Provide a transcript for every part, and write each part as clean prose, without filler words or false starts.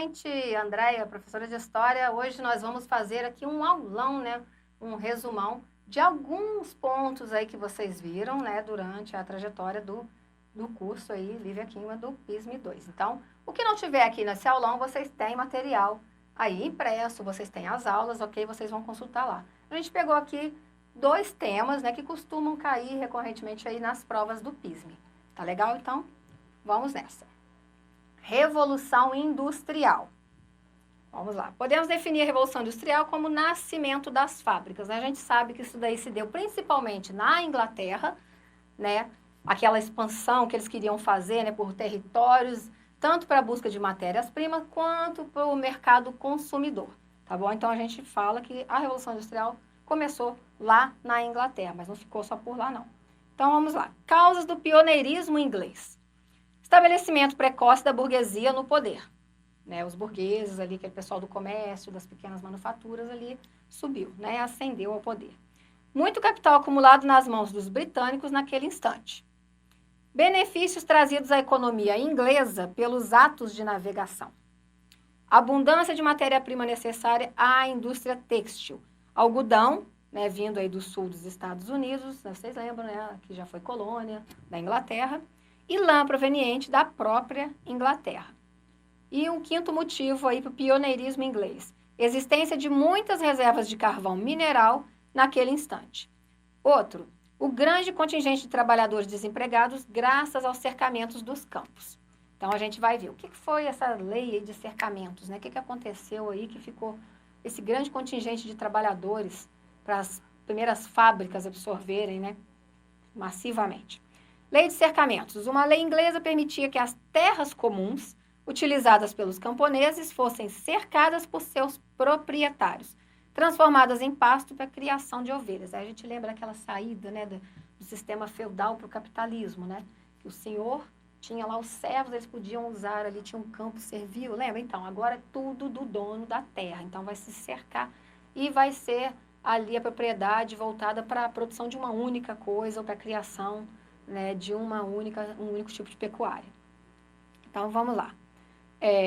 gente, Andréia, professora de História. Hoje nós vamos fazer aqui um aulão, né? Um resumão de alguns pontos aí que vocês viram, né? Durante a trajetória do curso aí, Lívia Kima, do PISM 2. Então, o que não tiver aqui nesse aulão, vocês têm material aí impresso, vocês têm as aulas, ok? Vocês vão consultar lá. A gente pegou aqui 2 temas, né? Que costumam cair recorrentemente aí nas provas do PISM. Tá legal? Então, vamos nessa. Revolução Industrial. Vamos lá. Podemos definir a Revolução Industrial como o nascimento das fábricas, né? A gente sabe que isso daí se deu principalmente na Inglaterra, né? Aquela expansão que eles queriam fazer, né, por territórios, tanto para a busca de matérias-primas quanto para o mercado consumidor, tá bom? Então a gente fala que a Revolução Industrial começou lá na Inglaterra, mas não ficou só por lá, não. Então vamos lá. Causas do pioneirismo inglês. Estabelecimento precoce da burguesia no poder. Né, os burgueses ali, aquele pessoal do comércio, das pequenas manufaturas ali, subiu, né, ascendeu ao poder. Muito capital acumulado nas mãos dos britânicos naquele instante. Benefícios trazidos à economia inglesa pelos atos de navegação. Abundância de matéria-prima necessária à indústria têxtil. Algodão, né, vindo aí do sul dos Estados Unidos, vocês lembram, né, que já foi colônia da Inglaterra, e lã proveniente da própria Inglaterra. E um quinto motivo aí para o pioneirismo inglês. Existência de muitas reservas de carvão mineral naquele instante. Outro, o grande contingente de trabalhadores desempregados graças aos cercamentos dos campos. Então, a gente vai ver o que foi essa lei de cercamentos, né? O que aconteceu aí que ficou esse grande contingente de trabalhadores para as primeiras fábricas absorverem, né, massivamente. Lei de cercamentos. Uma lei inglesa permitia que as terras comuns utilizadas pelos camponeses fossem cercadas por seus proprietários, transformadas em pasto para a criação de ovelhas. Aí a gente lembra aquela saída, né, do sistema feudal para o capitalismo, né? Que o senhor tinha lá os servos, eles podiam usar ali, tinha um campo servil, lembra? Então, agora é tudo do dono da terra, então vai se cercar e vai ser ali a propriedade voltada para a produção de uma única coisa ou para a criação, né, de um único tipo de pecuária. Então, vamos lá.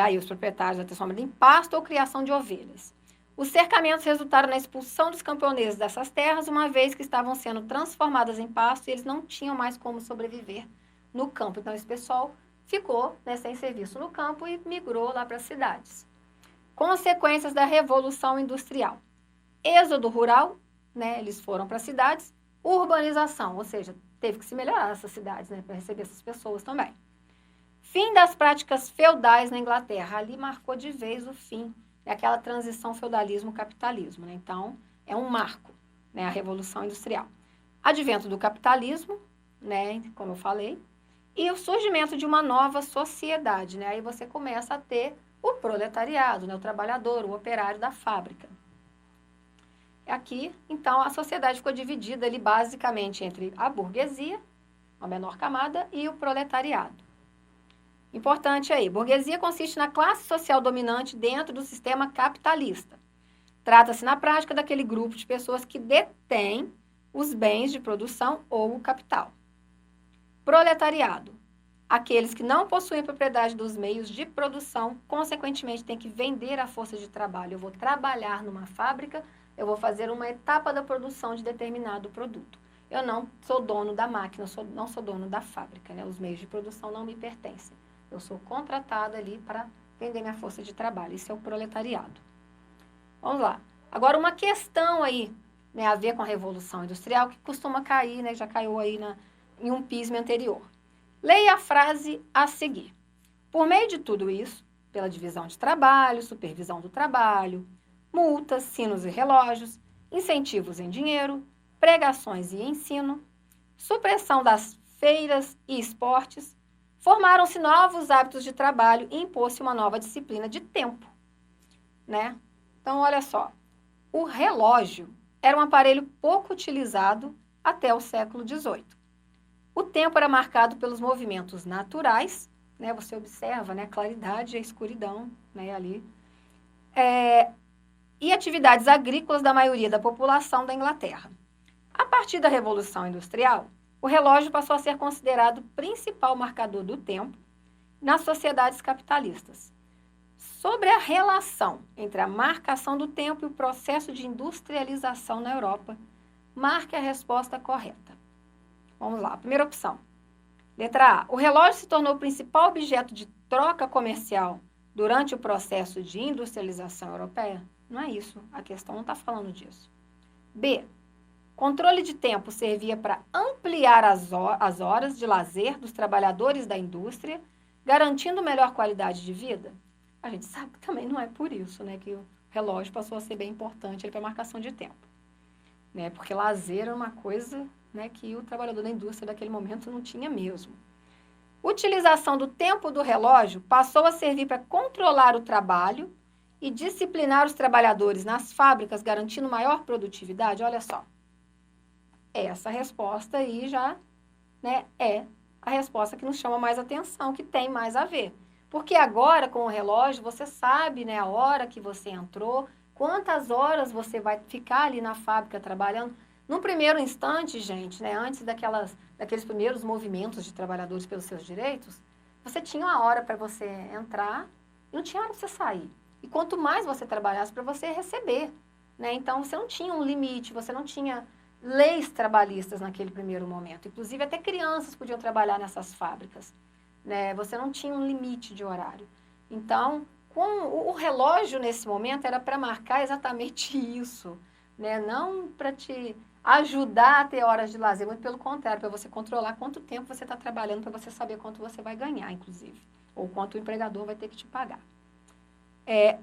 Aí os proprietários da transformada em pasto ou criação de ovelhas. Os cercamentos resultaram na expulsão dos camponeses dessas terras, uma vez que estavam sendo transformadas em pasto e eles não tinham mais como sobreviver no campo. Então, esse pessoal ficou, né, sem serviço no campo e migrou lá para as cidades. Consequências da Revolução Industrial. Êxodo rural, né, eles foram para as cidades. Urbanização, ou seja, teve que se melhorar essas cidades, né, para receber essas pessoas também. Fim das práticas feudais na Inglaterra. Ali marcou de vez o fim. É aquela transição feudalismo-capitalismo, né? Então, é um marco, né? A Revolução Industrial. Advento do capitalismo, né? Como eu falei. E o surgimento de uma nova sociedade, né? Aí você começa a ter o proletariado, né? O trabalhador, o operário da fábrica. Aqui, então, a sociedade ficou dividida ali basicamente entre a burguesia, a menor camada, e o proletariado. Importante aí, burguesia consiste na classe social dominante dentro do sistema capitalista. Trata-se na prática daquele grupo de pessoas que detém os bens de produção ou o capital. Proletariado, aqueles que não possuem propriedade dos meios de produção, consequentemente têm que vender a força de trabalho. Eu vou trabalhar numa fábrica, eu vou fazer uma etapa da produção de determinado produto. Eu não sou dono da máquina, não sou dono da fábrica, né? Os meios de produção não me pertencem. Eu sou contratada ali para vender minha força de trabalho. Isso é o proletariado. Vamos lá. Agora, uma questão aí, né, a ver com a Revolução Industrial, que costuma cair, né, já caiu aí em um PISM anterior. Leia a frase a seguir. Por meio de tudo isso, pela divisão de trabalho, supervisão do trabalho, multas, sinos e relógios, incentivos em dinheiro, pregações e ensino, supressão das feiras e esportes, formaram-se novos hábitos de trabalho e impôs-se uma nova disciplina de tempo, né? Então, olha só, o relógio era um aparelho pouco utilizado até o século XVIII. O tempo era marcado pelos movimentos naturais, né? Você observa, né, a claridade e a escuridão, né, ali. E atividades agrícolas da maioria da população da Inglaterra. A partir da Revolução Industrial, o relógio passou a ser considerado principal marcador do tempo nas sociedades capitalistas. Sobre a relação entre a marcação do tempo e o processo de industrialização na Europa, marque a resposta correta. Vamos lá, primeira opção. Letra A. O relógio se tornou o principal objeto de troca comercial durante o processo de industrialização europeia? Não é isso, a questão não está falando disso. B. Controle de tempo servia para ampliar as horas de lazer dos trabalhadores da indústria, garantindo melhor qualidade de vida? A gente sabe que também não é por isso, né, que o relógio passou a ser bem importante para a marcação de tempo. Né, porque lazer era uma coisa, né, que o trabalhador da indústria daquele momento não tinha mesmo. Utilização do tempo do relógio passou a servir para controlar o trabalho e disciplinar os trabalhadores nas fábricas, garantindo maior produtividade? Olha só. Essa resposta aí já, né, é a resposta que nos chama mais atenção, que tem mais a ver. Porque agora, com o relógio, você sabe, né, a hora que você entrou, quantas horas você vai ficar ali na fábrica trabalhando. No primeiro instante, gente, né, antes daqueles primeiros movimentos de trabalhadores pelos seus direitos, você tinha uma hora para você entrar e não tinha hora para você sair. E quanto mais você trabalhasse, para você receber. Né? Então, você não tinha um limite, você não tinha leis trabalhistas naquele primeiro momento. Inclusive, até crianças podiam trabalhar nessas fábricas. Né? Você não tinha um limite de horário. Então, o relógio, nesse momento, era para marcar exatamente isso. Né? Não para te ajudar a ter horas de lazer, muito pelo contrário, para você controlar quanto tempo você está trabalhando, para você saber quanto você vai ganhar, inclusive. Ou quanto o empregador vai ter que te pagar.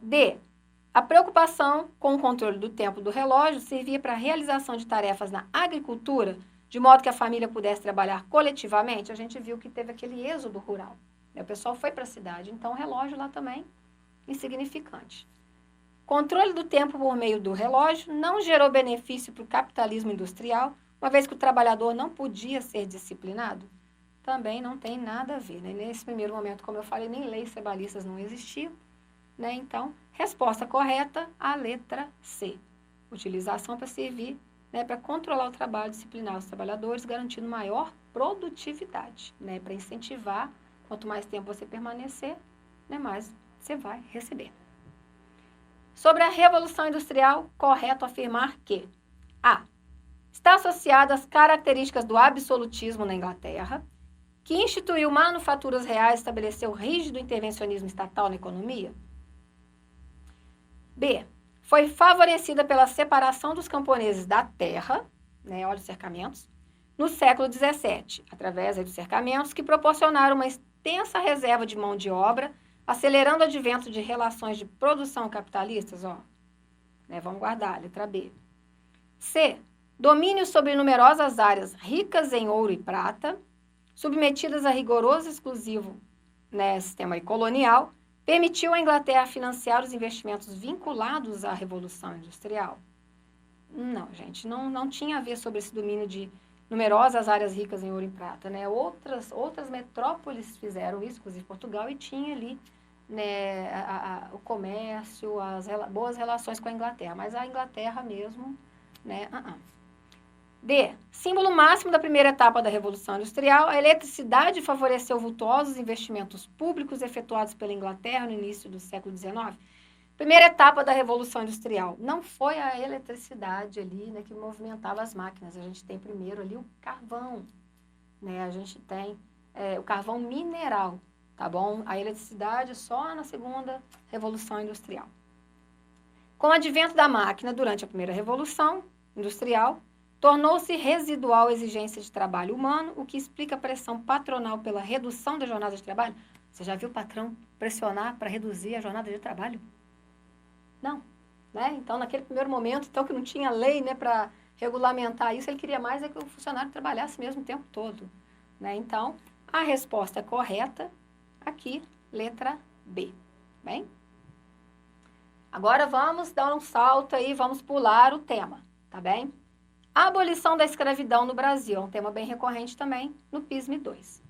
D. A preocupação com o controle do tempo do relógio servia para a realização de tarefas na agricultura, de modo que a família pudesse trabalhar coletivamente. A gente viu que teve aquele êxodo rural. Né? O pessoal foi para a cidade, então o relógio lá também insignificante. Controle do tempo por meio do relógio não gerou benefício para o capitalismo industrial, uma vez que o trabalhador não podia ser disciplinado? Também não tem nada a ver. Né? Nesse primeiro momento, como eu falei, nem leis trabalhistas não existiam. Né? Então, resposta correta, a letra C. Utilização para servir, né, para controlar o trabalho, disciplinar os trabalhadores, garantindo maior produtividade, né, para incentivar, quanto mais tempo você permanecer, né, mais você vai receber. Sobre a Revolução Industrial, correto afirmar que A. Está associada às características do absolutismo na Inglaterra, que instituiu manufaturas reais e estabeleceu rígido intervencionismo estatal na economia. B. Foi favorecida pela separação dos camponeses da terra, né, olha os cercamentos, no século XVII, através dos cercamentos que proporcionaram uma extensa reserva de mão de obra, acelerando o advento de relações de produção capitalistas, ó. Né, vamos guardar, letra B. C. Domínio sobre numerosas áreas ricas em ouro e prata, submetidas a rigoroso exclusivo, né, sistema colonial, permitiu à Inglaterra financiar os investimentos vinculados à Revolução Industrial? Não, gente, não tinha a ver sobre esse domínio de numerosas áreas ricas em ouro e prata, né? Outras metrópoles fizeram isso, inclusive Portugal, e tinha ali, né, o comércio, as boas relações com a Inglaterra, mas a Inglaterra mesmo, né? D. Símbolo máximo da primeira etapa da Revolução Industrial, a eletricidade favoreceu vultuosos investimentos públicos efetuados pela Inglaterra no início do século XIX. Primeira etapa da Revolução Industrial. Não foi a eletricidade ali, né, que movimentava as máquinas. A gente tem primeiro ali o carvão, né? A gente tem o carvão mineral, tá bom? A eletricidade só na segunda Revolução Industrial. Com o advento da máquina durante a primeira Revolução Industrial, tornou-se residual a exigência de trabalho humano, o que explica a pressão patronal pela redução da jornada de trabalho. Você já viu o patrão pressionar para reduzir a jornada de trabalho? Não. Né? Então, naquele primeiro momento, então, que não tinha lei, né, para regulamentar isso, ele queria mais que o funcionário trabalhasse mesmo o tempo todo. Né? Então, a resposta correta, aqui, letra B. Bem? Agora vamos dar um salto aí, vamos pular o tema, tá bem? A abolição da escravidão no Brasil é um tema bem recorrente também no PISM 2.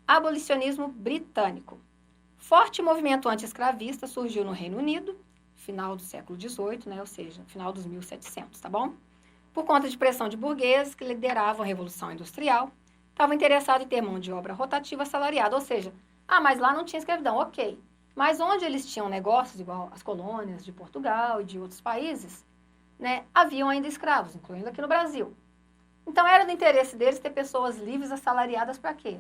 Abolicionismo britânico. Forte movimento anti-escravista surgiu no Reino Unido, final do século XVIII, né, ou seja, final dos 1700, tá bom? Por conta de pressão de burgueses que lideravam a Revolução Industrial, estavam interessados em ter mão de obra rotativa assalariada, ou seja, mas lá não tinha escravidão, ok. Mas onde eles tinham negócios, igual as colônias de Portugal e de outros países, né, haviam ainda escravos, incluindo aqui no Brasil. Então, era do interesse deles ter pessoas livres assalariadas para quê?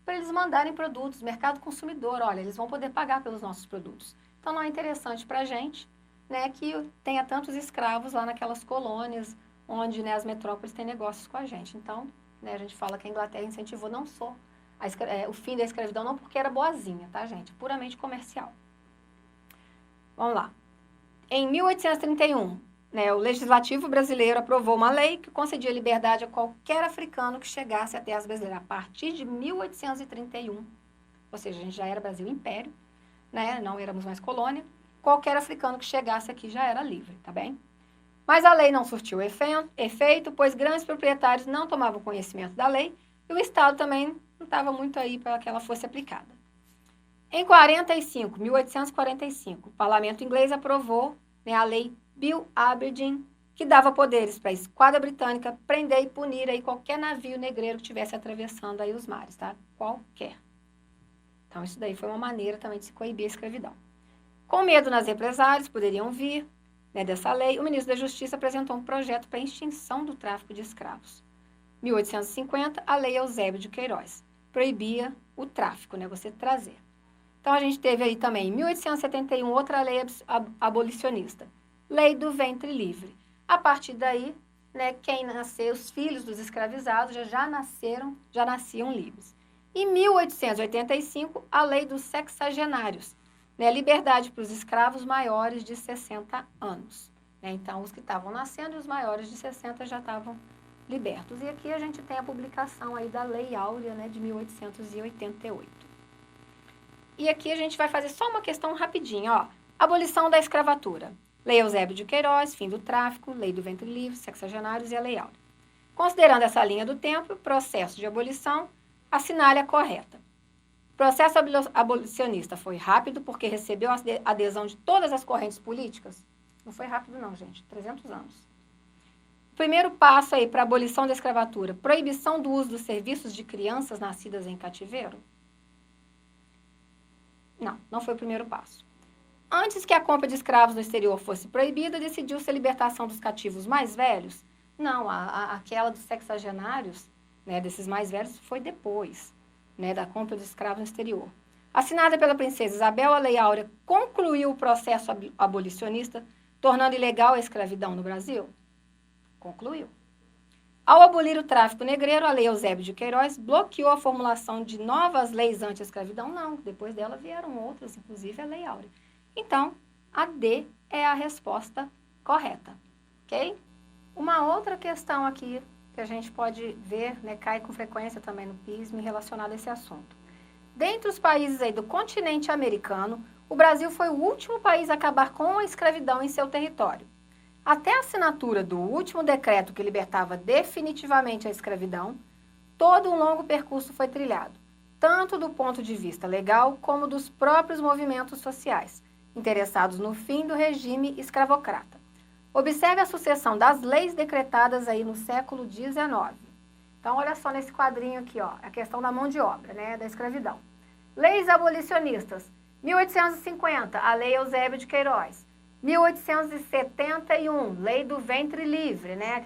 Para eles mandarem produtos, mercado consumidor, olha, eles vão poder pagar pelos nossos produtos. Então, não é interessante para a gente, né, que tenha tantos escravos lá naquelas colônias, onde, né, as metrópoles têm negócios com a gente. Então, né, a gente fala que a Inglaterra incentivou não só o fim da escravidão, não porque era boazinha, tá, gente? Puramente comercial. Vamos lá. Em 1831, né, o Legislativo brasileiro aprovou uma lei que concedia liberdade a qualquer africano que chegasse às terras brasileiras. A partir de 1831, ou seja, a gente já era Brasil Império, né, não éramos mais colônia, qualquer africano que chegasse aqui já era livre, tá bem? Mas a lei não surtiu efeito, pois grandes proprietários não tomavam conhecimento da lei e o Estado também não estava muito aí para que ela fosse aplicada. Em 1845, o parlamento inglês aprovou, né, a lei Bill Aberdeen, que dava poderes para a esquadra britânica prender e punir aí qualquer navio negreiro que estivesse atravessando aí os mares, tá? Qualquer. Então, isso daí foi uma maneira também de se coibir a escravidão. Com medo nas represálias poderiam vir, né, dessa lei, o ministro da Justiça apresentou um projeto para a extinção do tráfico de escravos. 1850, a lei Eusébio de Queiroz proibia o tráfico, né, você trazer. Então, a gente teve aí também, em 1871, outra lei abolicionista, Lei do Ventre Livre. A partir daí, né, quem nasceu, os filhos dos escravizados já nasciam livres. Em 1885, a Lei dos Sexagenários, né, liberdade para os escravos maiores de 60 anos. Né? Então, os que estavam nascendo e os maiores de 60 já estavam libertos. E aqui a gente tem a publicação aí da Lei Áurea, né, de 1888. E aqui a gente vai fazer só uma questão rapidinho, ó. Abolição da escravatura. Lei Eusébio de Queiroz, fim do tráfico, Lei do Ventre Livre, sexagenários e a Lei Áurea. Considerando essa linha do tempo, processo de abolição, assinale a correta. O processo abolicionista foi rápido porque recebeu a adesão de todas as correntes políticas? Não foi rápido não, gente, 300 anos. O primeiro passo aí para a abolição da escravatura, proibição do uso dos serviços de crianças nascidas em cativeiro? Não foi o primeiro passo. Antes que a compra de escravos no exterior fosse proibida, decidiu-se a libertação dos cativos mais velhos? Não, aquela dos sexagenários, né, desses mais velhos, foi depois, né, da compra de escravos no exterior. Assinada pela princesa Isabel, a Lei Áurea concluiu o processo abolicionista, tornando ilegal a escravidão no Brasil? Concluiu. Ao abolir o tráfico negreiro, a Lei Eusébio de Queiroz bloqueou a formulação de novas leis anti-escravidão? Não, depois dela vieram outras, inclusive a Lei Áurea. Então, a D é a resposta correta, ok? Uma outra questão aqui que a gente pode ver, né, cai com frequência também no PISM relacionada a esse assunto. Dentre os países aí do continente americano, o Brasil foi o último país a acabar com a escravidão em seu território. Até a assinatura do último decreto que libertava definitivamente a escravidão, todo um longo percurso foi trilhado, tanto do ponto de vista legal como dos próprios movimentos sociais, interessados no fim do regime escravocrata. Observe a sucessão das leis decretadas aí no século XIX. Então, olha só nesse quadrinho aqui, ó, a questão da mão de obra, né, da escravidão. Leis abolicionistas. 1850, a Lei Eusébio de Queiroz. 1871, Lei do Ventre Livre, né,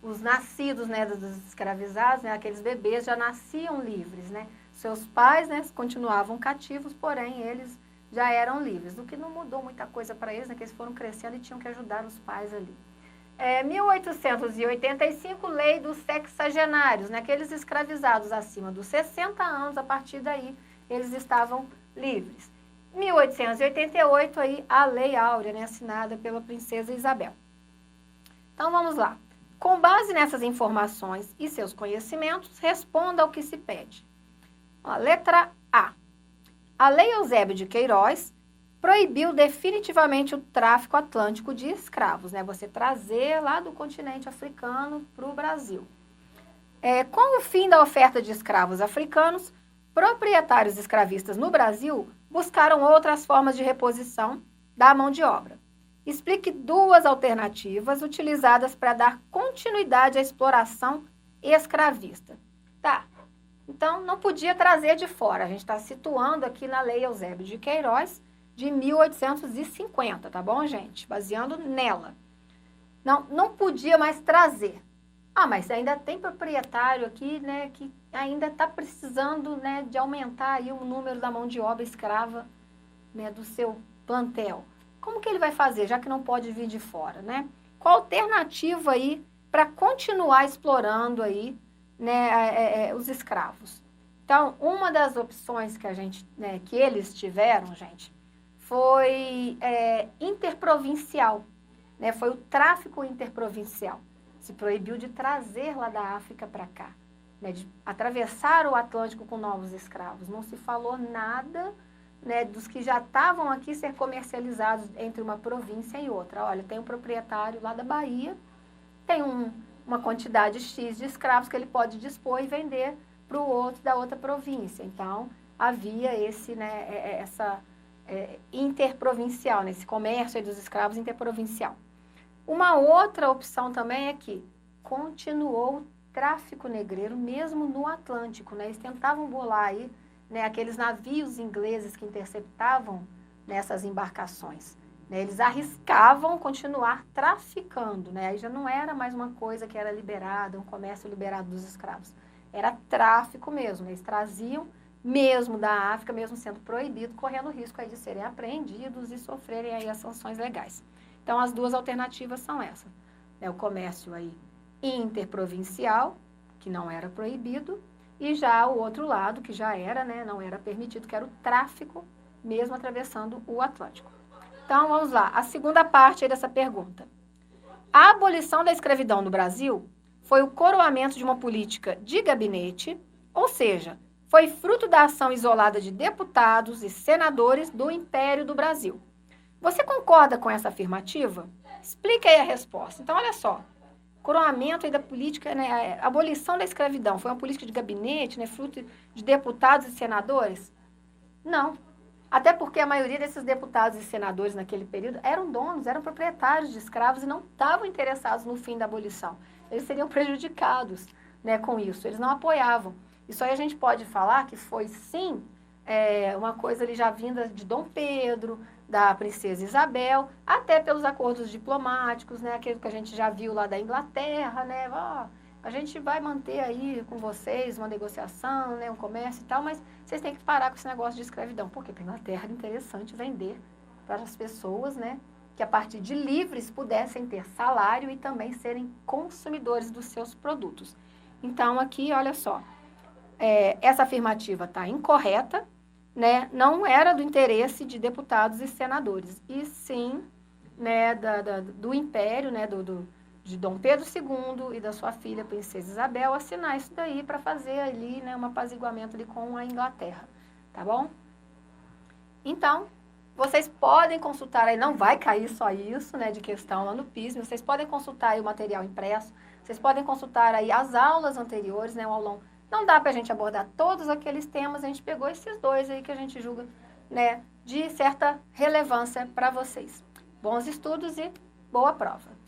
os nascidos, né, dos escravizados, né, aqueles bebês já nasciam livres, né. Seus pais, né, continuavam cativos, porém eles já eram livres, o que não mudou muita coisa para eles, né, que eles foram crescendo e tinham que ajudar os pais ali. 1885, Lei dos Sexagenários, né, aqueles escravizados acima dos 60 anos, a partir daí eles estavam livres. 1888, aí, a Lei Áurea, né, assinada pela princesa Isabel. Então, vamos lá. Com base nessas informações e seus conhecimentos, responda ao que se pede. Ó, letra A. A Lei Eusébio de Queiroz proibiu definitivamente o tráfico atlântico de escravos, né? Você trazer lá do continente africano para o Brasil. Com o fim da oferta de escravos africanos, proprietários escravistas no Brasil buscaram outras formas de reposição da mão de obra. Explique duas alternativas utilizadas para dar continuidade à exploração escravista. Tá, então não podia trazer de fora. A gente está situando aqui na Lei Eusébio de Queiroz, de 1850, tá bom, gente? Baseando nela. Não podia mais trazer. Ah, mas ainda tem proprietário aqui, né, que ainda está precisando, né, de aumentar aí o número da mão de obra escrava, né, do seu plantel. Como que ele vai fazer, já que não pode vir de fora, né? Qual a alternativa aí para continuar explorando aí, né, os escravos? Então, uma das opções que a gente, né, que eles tiveram, gente, foi interprovincial, né? Foi o tráfico interprovincial. Se proibiu de trazer lá da África para cá, né? De atravessar o Atlântico com novos escravos. Não se falou nada, né, dos que já estavam aqui ser comercializados entre uma província e outra. Olha, tem um proprietário lá da Bahia, tem uma quantidade X de escravos que ele pode dispor e vender para o outro da outra província. Então, havia esse, né, essa interprovincial, né, esse comércio aí dos escravos interprovincial. Uma outra opção também é que continuou o tráfico negreiro mesmo no Atlântico, né? Eles tentavam bolar aí, né, aqueles navios ingleses que interceptavam nessas embarcações, né? Eles arriscavam continuar traficando, né? Aí já não era mais uma coisa que era liberada, um comércio liberado dos escravos. Era tráfico mesmo, né? Eles traziam mesmo da África, mesmo sendo proibido, correndo o risco aí de serem apreendidos e sofrerem aí as sanções legais. Então, as duas alternativas são essas, né? O comércio aí interprovincial, que não era proibido, e já o outro lado, que já era, né, não era permitido, que era o tráfico, mesmo atravessando o Atlântico. Então, vamos lá, a segunda parte aí dessa pergunta. A abolição da escravidão no Brasil foi o coroamento de uma política de gabinete, ou seja, foi fruto da ação isolada de deputados e senadores do Império do Brasil. Você concorda com essa afirmativa? Explique aí a resposta. Então, olha só. Coroamento aí da política, né, a abolição da escravidão foi uma política de gabinete, né, fruto de deputados e senadores? Não. Até porque a maioria desses deputados e senadores naquele período eram donos, eram proprietários de escravos e não estavam interessados no fim da abolição. Eles seriam prejudicados, né, com isso. Eles não apoiavam. Isso aí a gente pode falar que foi, sim, uma coisa ali já vinda de Dom Pedro, da princesa Isabel, até pelos acordos diplomáticos, né, aquilo que a gente já viu lá da Inglaterra, né, a gente vai manter aí com vocês uma negociação, né, um comércio e tal, mas vocês têm que parar com esse negócio de escravidão, porque para a Inglaterra era interessante vender para as pessoas, né, que a partir de livres pudessem ter salário e também serem consumidores dos seus produtos. Então, aqui, olha só, essa afirmativa está incorreta, né, não era do interesse de deputados e senadores, e sim, né, do Império, né, de Dom Pedro II e da sua filha, Princesa Isabel, assinar isso daí para fazer ali, né, um apaziguamento ali com a Inglaterra, tá bom? Então, vocês podem consultar aí, não vai cair só isso, né, de questão lá no PISM, vocês podem consultar aí o material impresso, vocês podem consultar aí as aulas anteriores, né, o aulão. Não dá para a gente abordar todos aqueles temas, a gente pegou esses dois aí que a gente julga, né, de certa relevância para vocês. Bons estudos e boa prova!